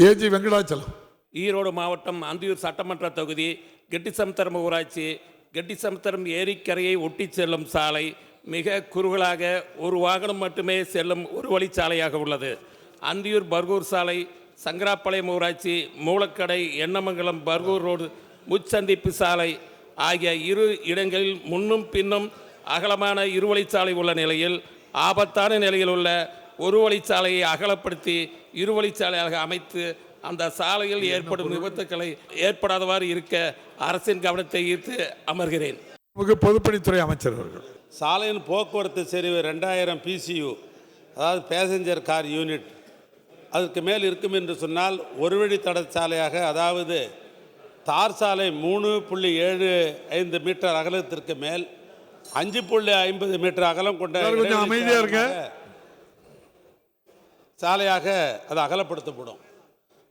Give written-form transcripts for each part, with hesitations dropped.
AG Venkatachalam. Erode மாவட்டம் அந்தியூர் சட்டமன்ற தொகுதி கெட்டிசமுத்திரம் ஊராட்சி. கெட்டிசமுத்திரம் ஏரிக்கரையை ஒட்டி செல்லும் சாலை மிக குறுகலாக ஒரு வாகனம் மட்டுமே செல்லும் ஒரு வழிச்சாலையாக உள்ளது. அந்தியூர் பர்கூர் சாலை, சங்கராப்பாளையம் ஊராட்சி, மூலக்கடை, எண்ணமங்கலம் பர்கூர் ரோடு முச்சந்திப்பு சாலை ஆகிய இரு இடங்களில் முன்னும் பின்னும் அகலமான இருவழிச்சாலை உள்ள நிலையில் ஆபத்தான நிலையில் உள்ள ஒரு வழிச்சாலையை அகலப்படுத்தி இருவழிச்சாலையாக அமைத்து அந்த சாலையில் ஏற்படும் விபத்துக்களை ஏற்படாதவாறு இருக்க அரசின் கவனத்தை ஈர்த்து அமர்கிறேன். பொதுப்பணித்துறை அமைச்சர் அவர்கள். சாலையின் போக்குவரத்து செறிவு 2000 PCU, அதாவது பேசஞ்சர் கார் யூனிட், அதற்கு மேல் இருக்கும் என்று சொன்னால் ஒரு வழி தடச்சாலையாக, அதாவது தார் சாலை 3.75 மீட்டர் அகலத்திற்கு மேல் 5.50 மீட்டர் அகலம் கொண்ட சாலையாக அது அகலப்படுத்தப்படும்.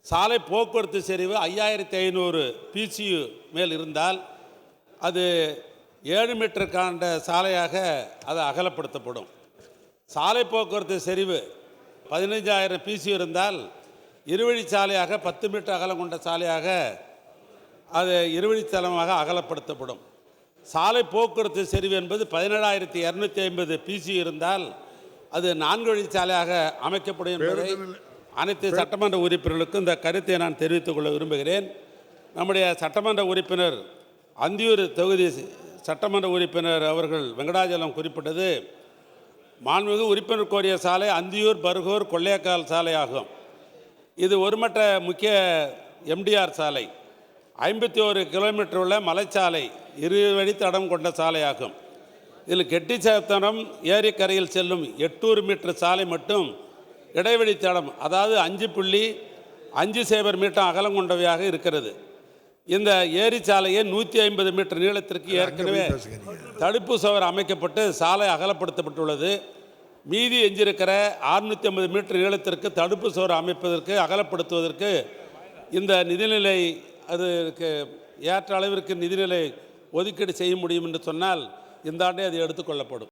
சாலை போக்குவரத்து செறிவு 5500 PCU மேல் இருந்தால் அது 7 மீட்டர் காண்ட சாலையாக அது அகலப்படுத்தப்படும். சாலை போக்குவரத்து செறிவு 15000 PCU இருந்தால் இருவழிச்சாலையாக 10 மீட்டர் அகலம் கொண்ட சாலையாக அது இருவழிச்சாலமாக அகலப்படுத்தப்படும். சாலை போக்குவரத்து செறிவு என்பது 17250 PCU இருந்தால் அது 4 வழிச்சாலையாக அமைக்கப்படும் என்பதை அனைத்து சட்டமன்ற உறுப்பினர்களுக்கும் இந்த கருத்தை நான் தெரிவித்துக் கொள்ள விரும்புகிறேன். நம்முடைய சட்டமன்ற உறுப்பினர், அந்தியூர் தொகுதி சட்டமன்ற உறுப்பினர் அவர்கள் வெங்கடாச்சலம் குறிப்பிட்டது, மாண்புமிகு உறுப்பினர் கோரிய சாலை அந்தியூர் பர்கூர் கொள்ளையக்கால் சாலை ஆகும். இது ஒருமட்ட முக்கிய MDR சாலை, 51 கிலோமீட்டர் உள்ள மலைச்சாலை, 2 வழித்தடம் கொண்ட சாலையாகும். இதில் கெட்டிசமுத்திரம் ஏரிக்கரையில் செல்லும் 800 மீட்டர் சாலை மட்டும் இடைவெளித்தடம், அதாவது 5.50 மீட்டர் அகலம் கொண்டவையாக இருக்கிறது. இந்த ஏரி சாலையை 150 மீட்டர் நீளத்திற்கு ஏற்கனவே தடுப்பு சுவர் அமைக்கப்பட்டு சாலை அகலப்படுத்தப்பட்டுள்ளது. மீதி எஞ்சிருக்கிற 650 மீட்டர் நீளத்திற்கு தடுப்பு சுவர் அமைப்பதற்கு அகலப்படுத்துவதற்கு இந்த நிதிநிலை அதுக்கு ஏற்ற அளவிற்கு நிதிநிலை ஒதுக்கீடு செய்ய முடியும் என்று சொன்னால் இந்த ஆண்டே அது எடுத்துக்கொள்ளப்படும்.